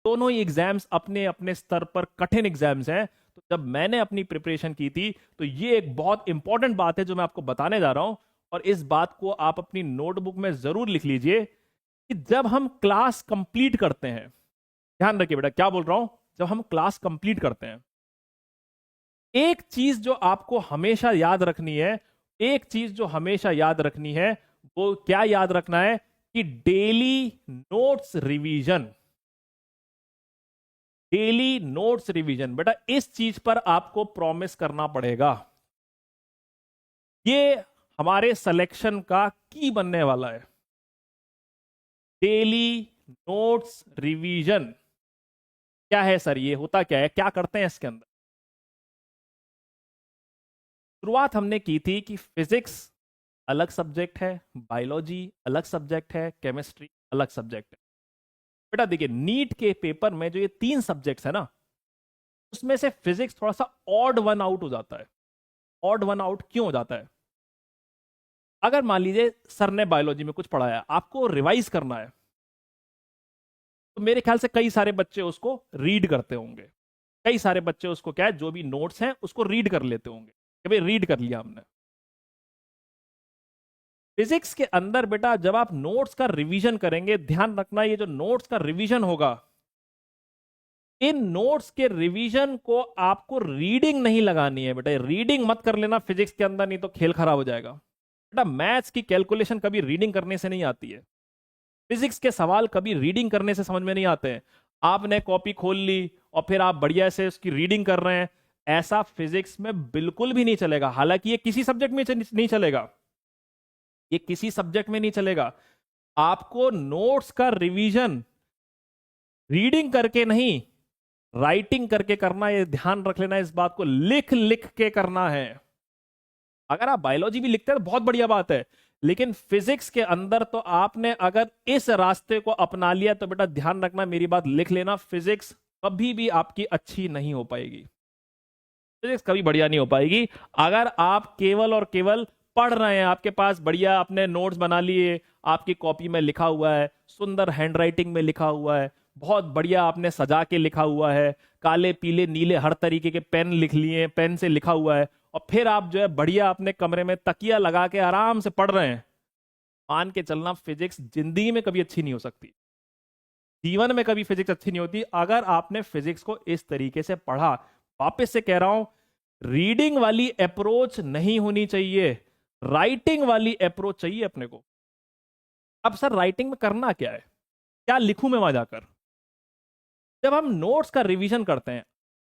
दोनों ही एग्जाम्स अपने अपने स्तर पर कठिन एग्जाम्स हैं। तो जब मैंने अपनी प्रिपरेशन की थी तो ये एक बहुत इंपॉर्टेंट बात है जो मैं आपको बताने जा रहा हूं, और इस बात को आप अपनी नोटबुक में जरूर लिख लीजिए कि जब हम क्लास कंप्लीट करते हैं, ध्यान रखिए बेटा क्या बोल रहा हूं, जब हम क्लास कंप्लीट करते हैं, एक चीज जो आपको हमेशा याद रखनी है, एक चीज जो हमेशा याद रखनी है, वो क्या याद रखना है कि daily notes revision, daily notes revision बेटा, इस चीज पर आपको प्रॉमिस करना पड़ेगा। ये हमारे सिलेक्शन का की बनने वाला है। डेली नोट्स रिवीजन क्या है सर, ये होता क्या है, क्या करते हैं इसके अंदर? शुरुआत हमने की थी कि फिजिक्स अलग सब्जेक्ट है, बायोलॉजी अलग सब्जेक्ट है, केमिस्ट्री अलग सब्जेक्ट है। बेटा देखिए, नीट के पेपर में जो ये 3 सब्जेक्ट्स है ना, उसमें से फिजिक्स थोड़ा सा ऑड वन आउट हो जाता है। ऑड वन आउट क्यों हो जाता है? अगर मान लीजिए सर ने बायोलॉजी में कुछ पढ़ाया, आपको रिवाइज करना है, तो मेरे ख्याल से कई सारे बच्चे उसको रीड करते होंगे। कई सारे बच्चे उसको क्या है, जो भी नोट्स हैं उसको रीड कर लेते होंगे कि भाई रीड कर लिया हमने। फिजिक्स के अंदर बेटा जब आप नोट्स का रिवीजन करेंगे, ध्यान रखना ये जो नोट्स का रिवीजन होगा, इन नोट्स के रिवीजन को आपको रीडिंग नहीं लगानी है बेटा। रीडिंग मत कर लेना फिजिक्स के अंदर, नहीं तो खेल खराब हो जाएगा बेटा। मैथ्स की कैलकुलेशन कभी रीडिंग करने से नहीं आती है। फिजिक्स के सवाल कभी रीडिंग करने से समझ में नहीं आते हैं। आपने कॉपी खोल ली और फिर आप बढ़िया से उसकी रीडिंग कर रहे हैं, ऐसा फिजिक्स में बिल्कुल भी नहीं चलेगा। हालांकि ये किसी सब्जेक्ट में नहीं चलेगा, ये किसी सब्जेक्ट में नहीं चलेगा। आपको नोट्स का रिवीजन रीडिंग करके नहीं, राइटिंग करके करना, ये ध्यान रख लेना। इस बात को लिख लिख के करना है। अगर आप बायोलॉजी भी लिखते हैं तो बहुत बढ़िया बात है, लेकिन फिजिक्स के अंदर तो आपने अगर इस रास्ते को अपना लिया तो बेटा ध्यान रखना, मेरी बात लिख लेना, फिजिक्स कभी भी आपकी अच्छी नहीं हो पाएगी। फिजिक्स कभी बढ़िया नहीं हो पाएगी अगर आप केवल और केवल पढ़ रहे हैं। आपके पास बढ़िया आपने नोट्स बना लिए, आपकी कॉपी में लिखा हुआ है, सुंदर हैंडराइटिंग में लिखा हुआ है, बहुत बढ़िया आपने सजा के लिखा हुआ है, काले पीले नीले हर तरीके के पेन लिख लिए, पेन से लिखा हुआ है, और फिर आप जो है बढ़िया अपने कमरे में तकिया लगा के आराम से पढ़ रहे हैं। मान के चलना फिजिक्स जिंदगी में कभी अच्छी नहीं हो सकती, जीवन में कभी फिजिक्स अच्छी नहीं होती अगर आपने फिजिक्स को इस तरीके से पढ़ा। वापस से कह रहा हूं, रीडिंग वाली अप्रोच नहीं होनी चाहिए, राइटिंग वाली अप्रोच चाहिए अपने को। अब सर राइटिंग में करना क्या है, क्या लिखूं मैं वहां जाकर? जब हम नोट्स का रिवीजन करते हैं,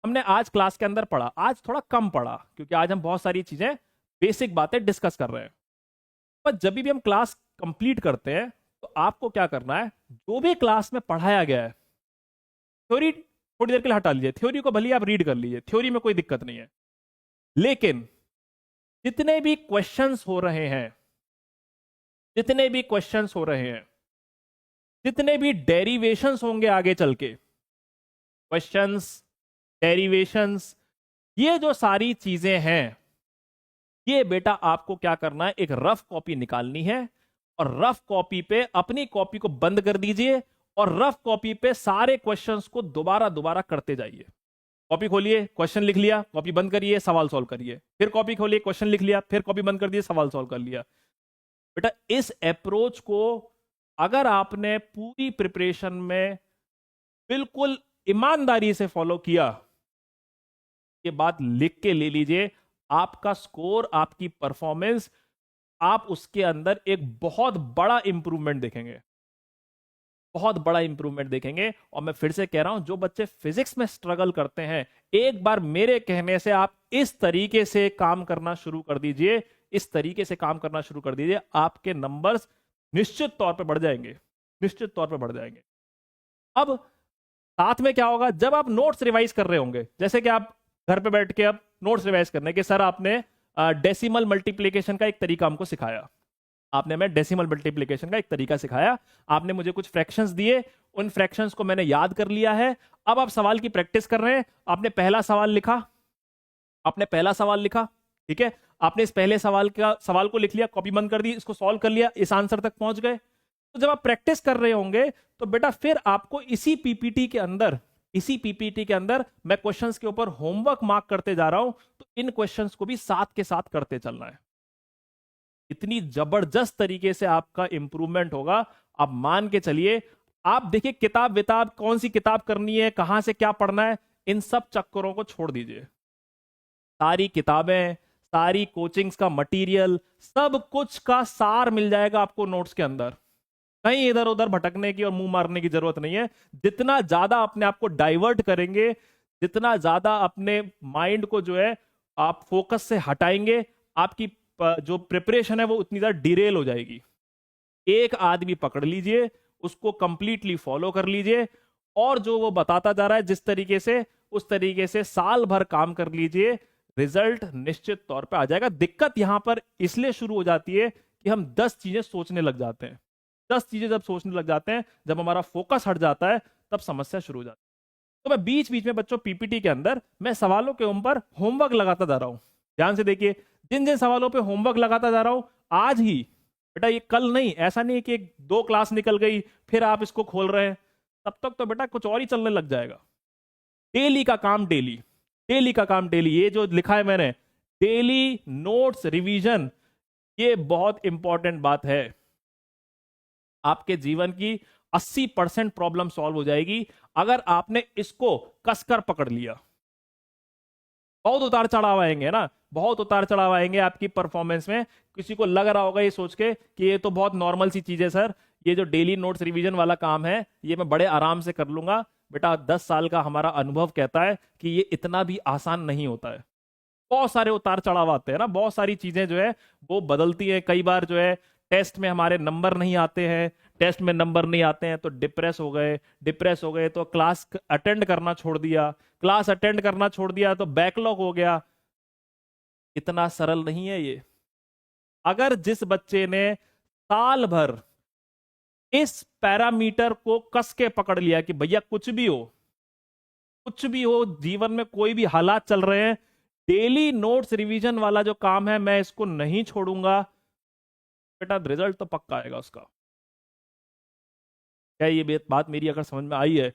हमने आज क्लास के अंदर पढ़ा, आज थोड़ा कम पढ़ा क्योंकि आज हम बहुत सारी चीजें बेसिक बातें डिस्कस कर रहे हैं, पर जब भी हम क्लास कंप्लीट करते हैं तो आपको क्या करना है, जो भी क्लास में पढ़ाया गया है, थ्योरी थोड़ी देर के लिए हटा लीजिए, थ्योरी को भले आप रीड कर लीजिए, थ्योरी में कोई दिक्कत नहीं है, लेकिन जितने भी क्वेश्चंस हो रहे हैं, जितने भी क्वेश्चंस हो रहे हैं, जितने भी डेरिवेशंस होंगे आगे चल के, क्वेश्चंस, डेरिवेशंस, ये जो सारी चीजें हैं, ये बेटा आपको क्या करना है, एक रफ कॉपी निकालनी है, और रफ कॉपी पे अपनी कॉपी को बंद कर दीजिए और रफ कॉपी पे सारे क्वेश्चंस को दोबारा दोबारा करते जाइए। कॉपी खोलिए, क्वेश्चन लिख लिया, कॉपी बंद करिए, सवाल सॉल्व करिए, फिर कॉपी खोलिए, क्वेश्चन लिख लिया, फिर कॉपी बंद कर दिए, सवाल सॉल्व कर लिया। बेटा इस अप्रोच को अगर आपने पूरी प्रिपरेशन में बिल्कुल ईमानदारी से फॉलो किया, ये बात लिख के ले लीजिए, आपका स्कोर, आपकी परफॉर्मेंस, आप उसके अंदर एक बहुत बड़ा इंप्रूवमेंट देखेंगे, बहुत बड़ा इंप्रूवमेंट देखेंगे। और मैं फिर से कह रहा हूं, जो बच्चे फिजिक्स में स्ट्रगल करते हैं, एक बार मेरे कहने से आप इस तरीके से काम करना शुरू कर दीजिए, इस तरीके से काम करना शुरू कर दीजिए, आपके नंबर्स निश्चित तौर पे बढ़ जाएंगे, निश्चित तौर पे बढ़ जाएंगे। अब साथ में क्या होगा, जब आप नोट्स रिवाइज कर रहे होंगे, जैसे कि आप घर पे बैठ के अब नोट्स रिवाइज करने के, सर आपने डेसिमल मल्टीप्लिकेशन का एक तरीका हमको सिखाया, आपने मैं डेसिमल मल्टीप्लिकेशन का एक तरीका सिखाया, आपने मुझे कुछ फ्रैक्शंस दिए, उन फ्रैक्शंस को मैंने याद कर लिया है। अब आप सवाल की प्रैक्टिस कर रहे हैं, आपने पहला सवाल लिखा, आपने पहला सवाल लिखा, ठीक है, आपने इस पहले सवाल को लिख लिया, कॉपी बंद कर दी, इसको सॉल्व कर लिया, इस आंसर तक पहुंच गए। तो जब आप प्रैक्टिस कर रहे होंगे तो बेटा फिर आपको इसी पीपीटी के अंदर मैं क्वेश्चंस के ऊपर होमवर्क मार्क करते जा रहा हूं, तो इन क्वेश्चंस को भी साथ के साथ करते चलना है। इतनी जबरदस्त तरीके से आपका इंप्रूवमेंट होगा, आप मान के चलिए। आप देखिए किताब विताब कौन सी किताब करनी है, कहां से क्या पढ़ना है, इन सब चक्करों को छोड़ दीजिए। सारी किताबें, सारी कोचिंग्स का मटेरियल, सब कुछ का सार मिल जाएगा आपको नोट्स के अंदर। कहीं इधर उधर भटकने की और मुंह मारने की जरूरत नहीं है। जितना ज्यादा अपने आप को डाइवर्ट करेंगे, जितना ज्यादा अपने माइंड को जो है आप फोकस से हटाएंगे, आपकी जो प्रिपरेशन है वो उतनी ज्यादा डिरेल हो जाएगी। एक आदमी पकड़ लीजिए, उसको कंप्लीटली फॉलो कर लीजिए, और जो वो बताता जा रहा है जिस तरीके से, उस तरीके से साल भर काम कर लीजिए, रिजल्ट निश्चित तौर पे आ जाएगा। दिक्कत यहां पर इसलिए शुरू हो जाती है कि हम 10 चीजें सोचने लग जाते हैं। 10 चीजें जब सोचने लग जाते हैं, जब हमारा फोकस हट जाता है, तब समस्या शुरू हो जाती है। तो मैं बीच बीच में बच्चों पीपीटी के अंदर मैं सवालों के ऊपर होमवर्क लगाता जा रहा हूं। ध्यान से देखिए, जिन जिन सवालों पे होमवर्क लगाता जा रहा हूं आज ही, बेटा ये कल नहीं, ऐसा नहीं कि 2 क्लास निकल गई फिर आप इसको खोल रहे हैं, तब तक तो बेटा कुछ और ही चलने लग जाएगा। डेली का काम डेली, डेली का काम डेली, ये जो लिखा है मैंने, डेली नोट्स रिवीजन, ये बहुत इंपॉर्टेंट बात है। आपके जीवन की 80% प्रॉब्लम सॉल्व हो जाएगी अगर आपने इसको कसकर पकड़ लिया। बहुत उतार चढ़ाव आएंगे ना, बहुत उतार चढ़ाव आएंगे आपकी परफॉर्मेंस में। किसी को लग रहा होगा ये सोच के कि ये तो बहुत नॉर्मल सी चीज है सर, ये जो डेली नोट्स रिवीजन वाला काम है ये मैं बड़े आराम से कर लूंगा। बेटा 10 साल का हमारा अनुभव कहता है कि ये इतना भी आसान नहीं होता है। बहुत सारे उतार चढ़ाव आते हैं ना, बहुत सारी चीजें जो है वो बदलती है। कई बार जो है टेस्ट में हमारे नंबर नहीं आते हैं, टेस्ट में नंबर नहीं आते हैं तो डिप्रेस हो गए तो क्लास अटेंड करना छोड़ दिया, क्लास अटेंड करना छोड़ दिया तो बैकलॉग हो गया। इतना सरल नहीं है ये। अगर जिस बच्चे ने साल भर इस पैरामीटर को कस के पकड़ लिया कि भैया कुछ भी हो जीवन में, कोई भी हालात चल रहे हैं, डेली नोट्स रिवीजन वाला जो काम है मैं इसको नहीं छोड़ूंगा, बेटा रिजल्ट तो पक्का आएगा उसका। क्या ये बात मेरी अगर समझ में आई है?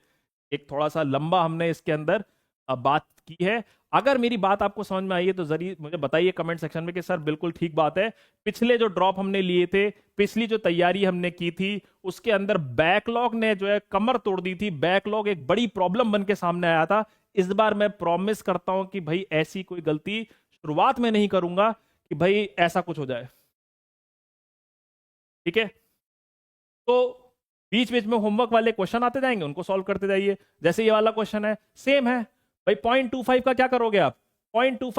एक थोड़ा सा लंबा हमने इसके अंदर बात की है। अगर मेरी बात आपको समझ में आई है तो जरूर मुझे बताइए कमेंट सेक्शन में कि सर बिल्कुल ठीक बात है। पिछले जो ड्रॉप हमने लिए थे, पिछली जो तैयारी हमने की थी, उसके अंदर बैकलॉग ने जो है कमर तोड़ दी थी। बैकलॉग एक बड़ी प्रॉब्लम बन के सामने आया था। इस बार मैं प्रॉमिस करता हूं कि भाई ऐसी कोई गलती शुरुआत में नहीं करूंगा कि भाई ऐसा कुछ हो जाए। ठीक है, तो बीच बीच में होमवर्क वाले क्वेश्चन आते जाएंगे, उनको सॉल्व करते जाइए। जैसे ये वाला क्वेश्चन है, सेम है भाई, 0.25 का क्या करोगे आप? 0.25